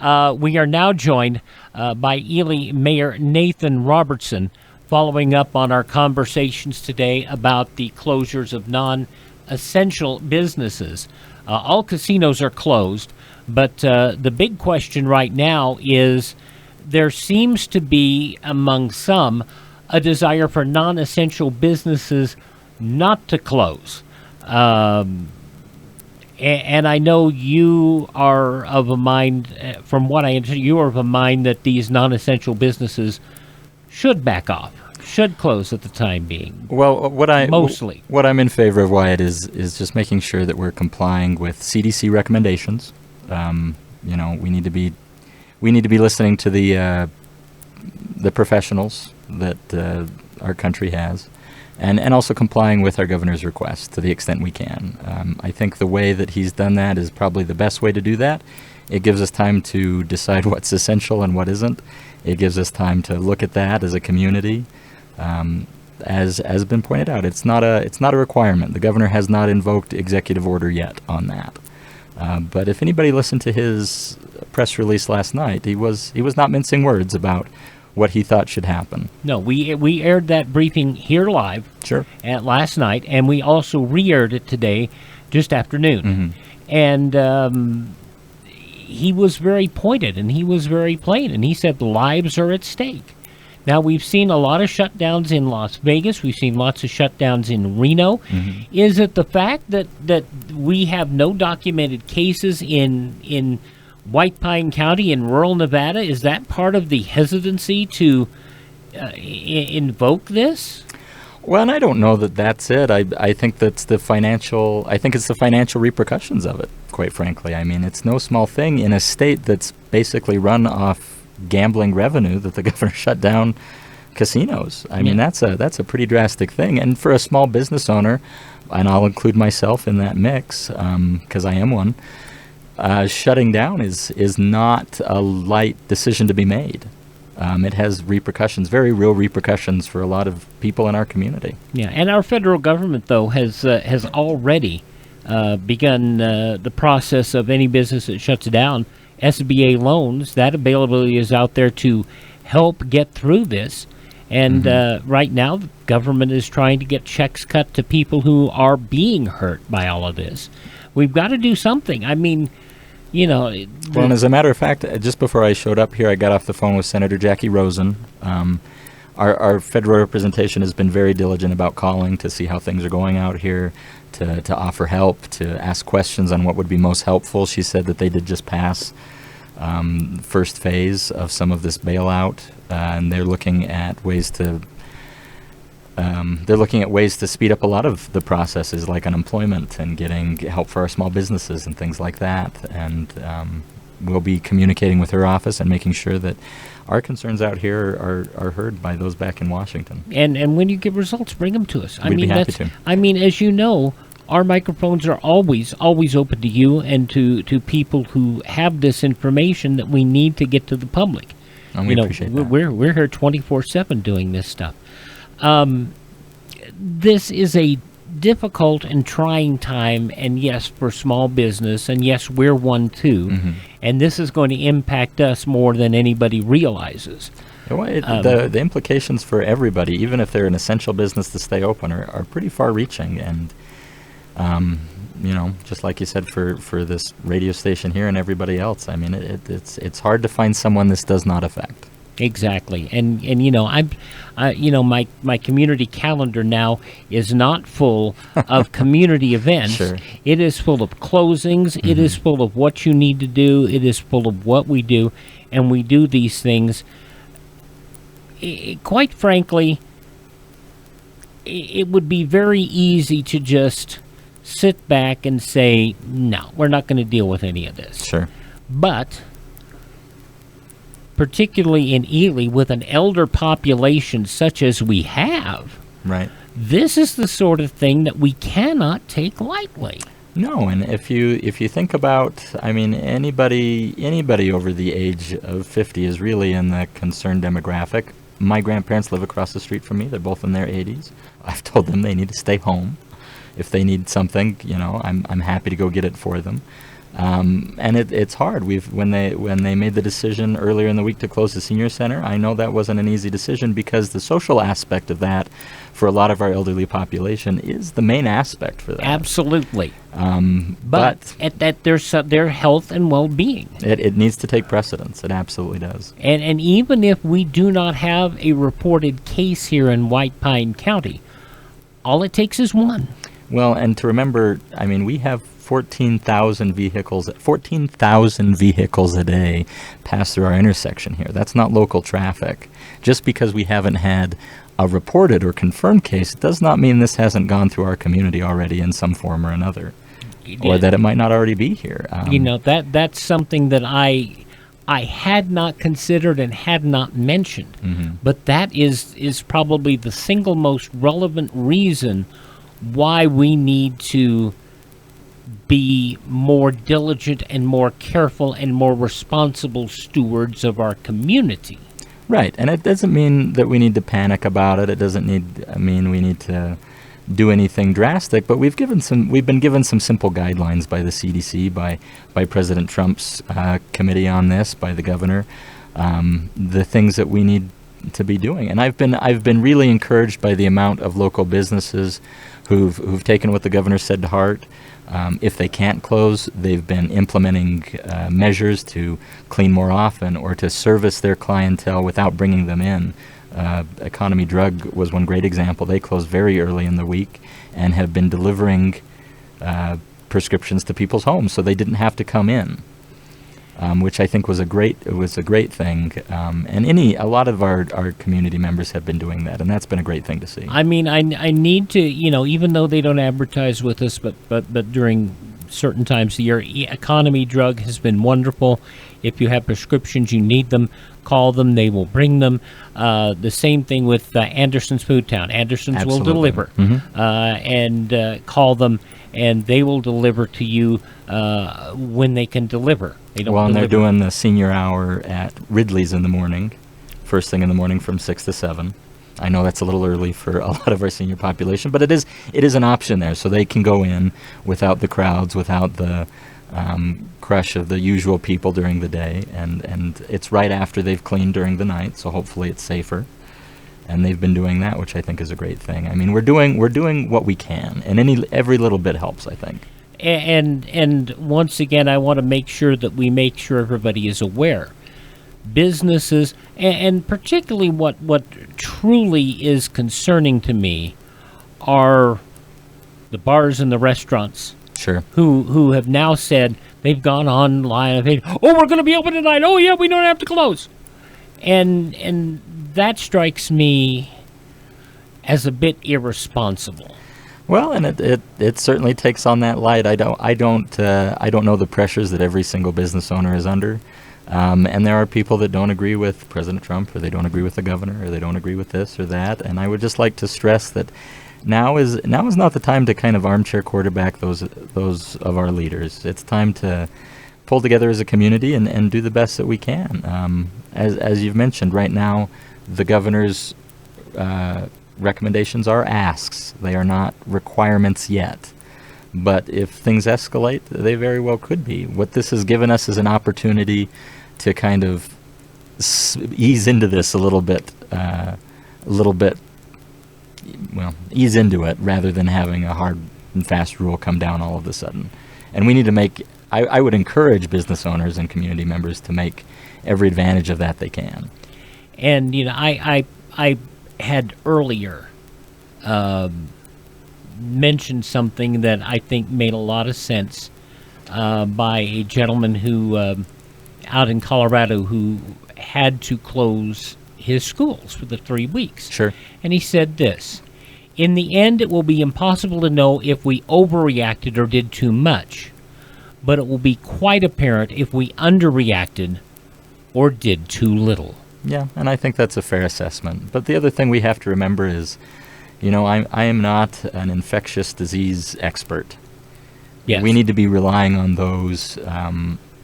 We are now joined by Ely Mayor Nathan Robertson, following up on our conversations today about the closures of non-essential businesses. All casinos are closed, but the big question right now is there seems to be among some a desire for non-essential businesses not to close. And I know you are of a mind, from what I understand, you are of a mind that these non-essential businesses should back off, should close at the time being. Well, what I'm in favor of, Wyatt, is just making sure that we're complying with CDC recommendations. We need to be listening to the professionals that our country has. And also complying with our governor's request to the extent we can. I think the way that he's done that is probably the best way to do that. It gives us time to decide what's essential and what isn't. It gives us time to look at that as a community. As has been pointed out, it's not a requirement. The governor has not invoked executive order yet on that. But if anybody listened to his press release last night, he was not mincing words about what he thought should happen. No, we aired that briefing here live. Sure. At last night, and we also re-aired it today, just afternoon. Mm-hmm. And he was very pointed, and he was very plain, and he said lives are at stake. Now, we've seen a lot of shutdowns in Las Vegas. We've seen lots of shutdowns in Reno. Mm-hmm. Is it the fact that we have no documented cases in White Pine County in rural Nevada? Is that part of the hesitancy to invoke this? Well, and I don't know that that's it. I think that's the financial. I think it's the financial repercussions of it. Quite frankly, I mean, it's no small thing in a state that's basically run off gambling revenue that the governor shut down casinos. I mean, that's a pretty drastic thing. And for a small business owner, and I'll include myself in that mix because I am one. Shutting down is not a light decision to be made. It has repercussions, very real repercussions for a lot of people in our community. Yeah, and our federal government, though, has already begun the process of any business that shuts down. SBA loans, that availability is out there to help get through this. And right now, the government is trying to get checks cut to people who are being hurt by all of this. We've got to do something. I mean, well, and as a matter of fact, just before I showed up here, I got off the phone with Senator Jackie Rosen. Our federal representation has been very diligent about calling to see how things are going out here, to offer help, to ask questions on what would be most helpful. She said that they did just pass first phase of some of this bailout, and they're looking at ways to speed up a lot of the processes, like unemployment and getting help for our small businesses and things like that. And we'll be communicating with her office and making sure that our concerns out here are heard by those back in Washington. And when you get results, bring them to us. We'd be happy to. I mean, as you know, our microphones are always open to you and to people who have this information that we need to get to the public. And we appreciate that. We're here 24/7 doing this stuff. This is a difficult and trying time, and yes, for small business, and yes, we're one too. Mm-hmm. And this is going to impact us more than anybody realizes. The implications for everybody, even if they're an essential business to stay open, are pretty far-reaching. And just like you said, for this radio station here and everybody else, I mean, it's hard to find someone this does not affect. Exactly, and my community calendar now is not full of community events. Sure. It is full of closings. Mm-hmm. It is full of what you need to do. It is full of what we do, and we do these things. Quite frankly, it would be very easy to just sit back and say, "No, we're not going to deal with any of this." Sure, but particularly in Ely, with an elder population such as we have, right? This is the sort of thing that we cannot take lightly. No, and if you think about, I mean, anybody over the age of 50 is really in the concerned demographic. My grandparents live across the street from me. They're both in their 80s. I've told them they need to stay home. If they need something, I'm happy to go get it for them. And it's hard. When they made the decision earlier in the week to close the senior center, I know that wasn't an easy decision because the social aspect of that for a lot of our elderly population is the main aspect for that. Absolutely. But at their health and well-being. It needs to take precedence. It absolutely does. And even if we do not have a reported case here in White Pine County, all it takes is one. Well, and to remember, I mean, we have 14,000 vehicles a day pass through our intersection here. That's not local traffic. Just because we haven't had a reported or confirmed case does not mean this hasn't gone through our community already in some form or another, or that it might not already be here. That's something that I had not considered and had not mentioned, but that is probably the single most relevant reason why we need to be more diligent and more careful and more responsible stewards of our community. Right, and it doesn't mean that we need to panic about it. It doesn't mean we need to do anything drastic, but we've been given some simple guidelines by the CDC, by President Trump's committee on this, by the governor, the things that we need to be doing. And I've been really encouraged by the amount of local businesses who've taken what the governor said to heart. If they can't close, they've been implementing measures to clean more often or to service their clientele without bringing them in. Economy Drug was one great example. They closed very early in the week and have been delivering prescriptions to people's homes, so they didn't have to come in, which I think was a great thing. And a lot of our community members have been doing that, and that's been a great thing to see. I mean, I need to, even though they don't advertise with us, but during certain times of the year, Economy Drug has been wonderful. If you have prescriptions, you need them, call them, they will bring them. The same thing with Anderson's Food Town. Anderson's Absolutely. will deliver. And call them, and they will deliver to you when they can deliver. And they're doing the senior hour at Ridley's in the morning, first thing in the morning from 6 to 7. I know that's a little early for a lot of our senior population, but it is an option there, so they can go in without the crowds, without the crush of the usual people during the day, and it's right after they've cleaned during the night, so hopefully it's safer. And they've been doing that, which I think is a great thing. I mean, we're doing what we can, and every little bit helps, I think. And once again, I want to make sure that we make sure everybody is aware. Businesses, and particularly what truly is concerning to me, are the bars and the restaurants. Sure. Who have now said they've gone online and they've, we're going to be open tonight. Oh yeah, we don't have to close. And that strikes me as a bit irresponsible. Well, and it certainly takes on that light. I don't know the pressures that every single business owner is under, and there are people that don't agree with President Trump, or they don't agree with the governor, or they don't agree with this or that. And I would just like to stress that now is not the time to kind of armchair quarterback those of our leaders. It's time to pull together as a community and do the best that we can. As you've mentioned, right now, the governor's recommendations are asks. They are not requirements yet. But if things escalate, they very well could be. What this has given us is an opportunity to kind of ease into this a little bit, ease into it rather than having a hard and fast rule come down all of a sudden. And we need to make, I would encourage business owners and community members to make every advantage of that they can. And, I had earlier mentioned something that I think made a lot of sense by a gentleman who, out in Colorado, who had to close his schools for the 3 weeks. Sure. And he said this: in the end, it will be impossible to know if we overreacted or did too much, but it will be quite apparent if we underreacted or did too little. Yeah, and I think that's a fair assessment. But the other thing we have to remember is, I am not an infectious disease expert. Yes. We need to be relying on those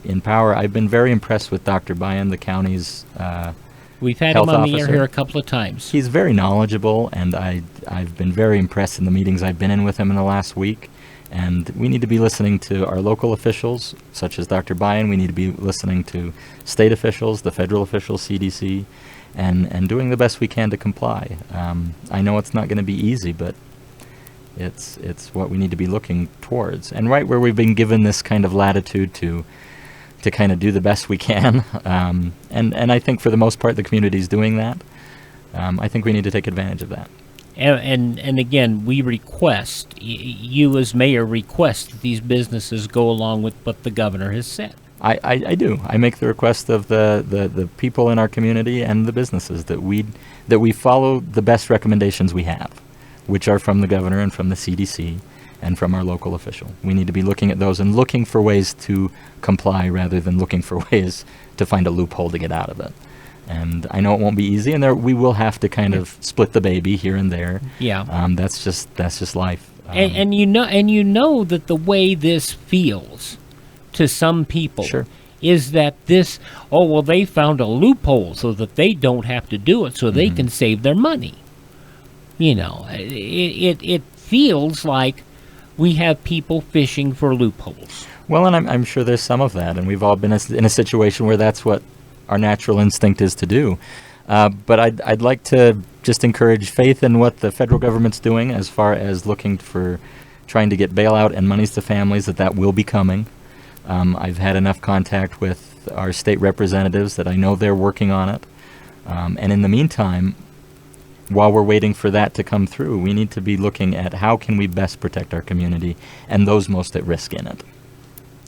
in power. I've been very impressed with Dr. Bayan, the county's We've had health him on officer. the air here a couple of times. He's very knowledgeable, and I've been very impressed in the meetings I've been in with him in the last week. And we need to be listening to our local officials, such as Dr. Byen. We need to be listening to state officials, the federal officials, CDC, and doing the best we can to comply. I know it's not going to be easy, but it's what we need to be looking towards. And right where we've been given this kind of latitude to kind of do the best we can, and I think for the most part the community is doing that. I think we need to take advantage of that. And again, we request, you as mayor request that these businesses go along with what the governor has said. I do. I make the request of the people in our community and the businesses that we follow the best recommendations we have, which are from the governor and from the CDC and from our local official. We need to be looking at those and looking for ways to comply rather than looking for ways to find a loophole to get out of it. And I know it won't be easy, and we will have to kind of split the baby here and there. Yeah. That's just life. And you know that the way this feels to some people is that this, they found a loophole so that they don't have to do it, so they can save their money. You know, it feels like we have people fishing for loopholes. Well, and I'm sure there's some of that, and we've all been in a situation where that's what our natural instinct is to do. But I'd like to just encourage faith in what the federal government's doing as far as looking for trying to get bailout and monies to families, that will be coming. I've had enough contact with our state representatives that I know they're working on it. And in the meantime, while we're waiting for that to come through, we need to be looking at how can we best protect our community and those most at risk in it.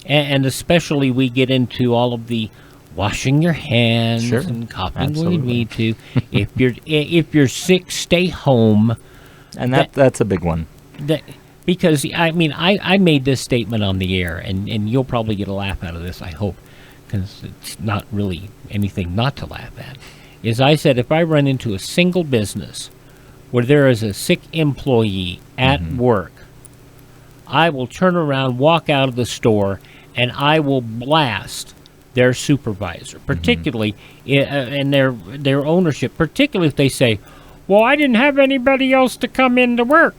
And especially we get into all of the washing your hands and coughing when you need to. If you're sick, stay home. And that's a big one. Because I made this statement on the air, and you'll probably get a laugh out of this, I hope, because it's not really anything not to laugh at. Is I said if I run into a single business where there is a sick employee at work, I will turn around, walk out of the store, and I will blast their supervisor, particularly and their ownership, particularly if they say, well, I didn't have anybody else to come in to work.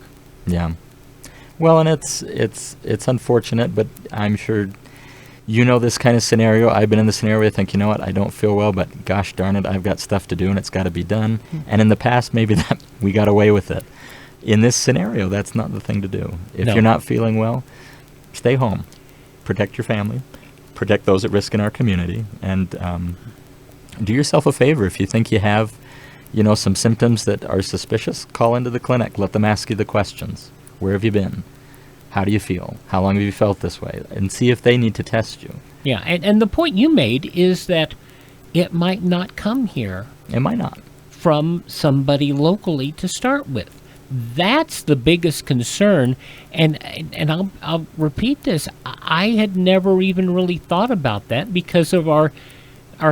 Yeah. Well, and it's unfortunate, but I'm sure you know this kind of scenario. I've been in the scenario where I think, you know what, I don't feel well, but gosh darn it, I've got stuff to do and it's got to be done. And in the past, maybe that we got away with it. In this scenario, that's not the thing to do. If you're not feeling well, stay home. Protect your family. Protect those at risk in our community. And do yourself a favor. If you think you have, some symptoms that are suspicious, call into the clinic. Let them ask you the questions. Where have you been? How do you feel? How long have you felt this way? And see if they need to test you. Yeah, and the point you made is that it might not come here. It might not. From somebody locally to start with. That's the biggest concern, and I'll repeat this. I had never even really thought about that because of our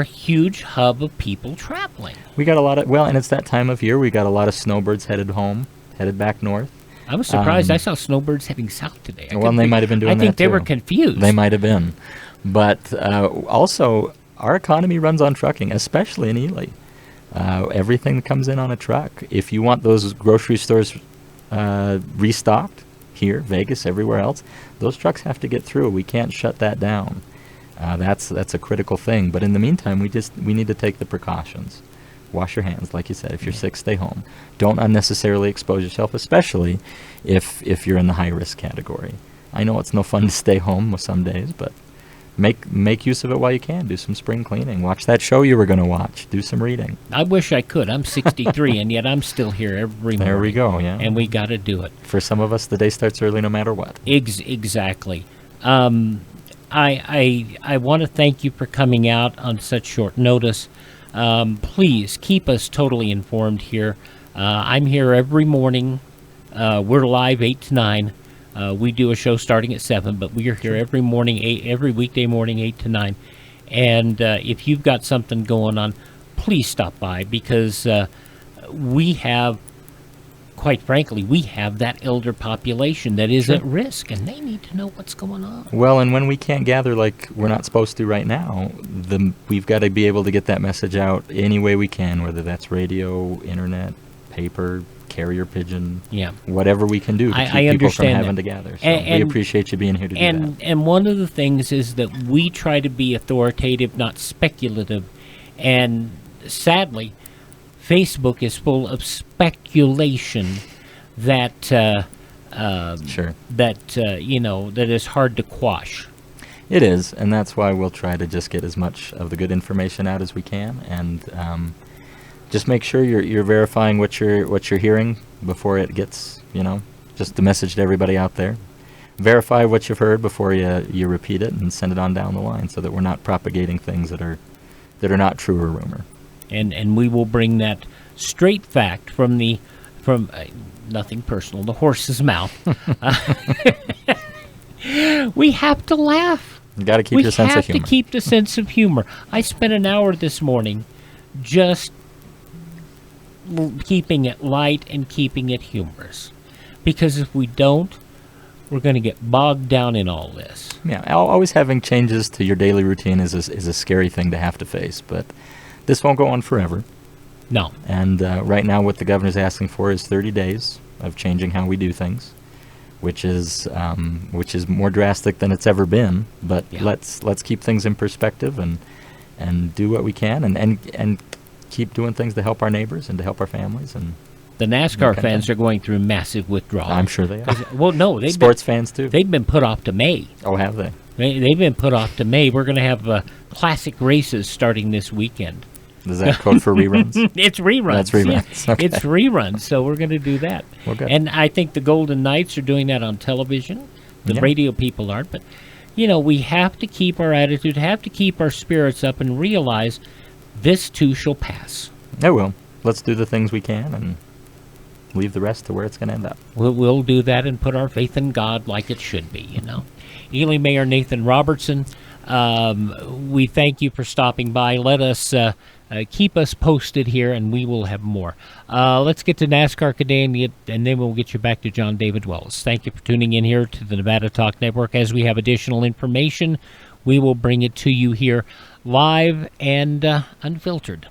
huge hub of people traveling. We got a lot of, and it's that time of year. We got a lot of snowbirds headed back north. I was surprised. I saw snowbirds heading south today. They might have been doing that, I think they were confused. They might have been. But also, our economy runs on trucking, especially in Ely. Everything comes in on a truck. If you want those grocery stores restocked here, Vegas, everywhere else, those trucks have to get through. We can't shut that down. That's a critical thing. But in the meantime, we need to take the precautions. Wash your hands, like you said. If you're sick, stay home. Don't unnecessarily expose yourself, especially if you're in the high-risk category. I know it's no fun to stay home some days, but make use of it while you can. Do some spring cleaning. Watch that show you were going to watch. Do some reading. I wish I could. I'm 63, and yet I'm still here every morning. There we go, yeah. And we got to do it. For some of us, the day starts early no matter what. Exactly. I want to thank you for coming out on such short notice. Please keep us totally informed here. I'm here every morning. We're live 8 to 9. We do a show starting at 7, but we are here every morning, every weekday morning, 8 to 9. And if you've got something going on, please stop by because we have, quite frankly, we have that elder population that is at risk, and they need to know what's going on. Well, and when we can't gather like we're not supposed to right now, we've got to be able to get that message out any way we can, whether that's radio, internet, paper, carrier pigeon, Yeah. whatever we can do to I keep people from understand having that. to gather. So And- we appreciate you being here to do that. And one of the things is that we try to be authoritative, not speculative. And sadly, Facebook is full of speculation that Sure. that is hard to quash. It is, and that's why we'll try to just get as much of the good information out as we can, and just make sure you're verifying what you're hearing before it gets, just a message to everybody out there. Verify what you've heard before you repeat it and send it on down the line, so that we're not propagating things that are not true or rumor. And we will bring that straight fact from nothing personal, the horse's mouth. We have to laugh. You got to keep your sense of humor. We have to keep the sense of humor. I spent an hour this morning just keeping it light and keeping it humorous. Because if we don't, we're going to get bogged down in all this. Yeah, always having changes to your daily routine is a scary thing to have to face, but this won't go on forever. No. And right now what the governor's asking for is 30 days of changing how we do things, which is more drastic than it's ever been. But Yeah. let's keep things in perspective and do what we can and keep doing things to help our neighbors and to help our families. And The NASCAR Okay. fans are going through massive withdrawal. I'm sure they are. Well, no, Sports fans too. they've been put off to May. Oh, have they? They've been put off to May. We're going to have classic races starting this weekend. Does that code for reruns? It's reruns. That's reruns. Yeah. Okay. It's reruns, so we're going to do that. Well, good. And I think the Golden Knights are doing that on television. The Yeah. radio people aren't. But, we have to keep our attitude, have to keep our spirits up, and realize this too shall pass. I will. Let's do the things we can and leave the rest to where it's going to end up. We'll do that and put our faith in God like it should be, Ely Mayor Nathan Robertson, we thank you for stopping by. Let us keep us posted here, and we will have more. Let's get to NASCAR today, and then we'll get you back to John David Wells. Thank you for tuning in here to the Nevada Talk Network. As we have additional information, we will bring it to you here live and unfiltered.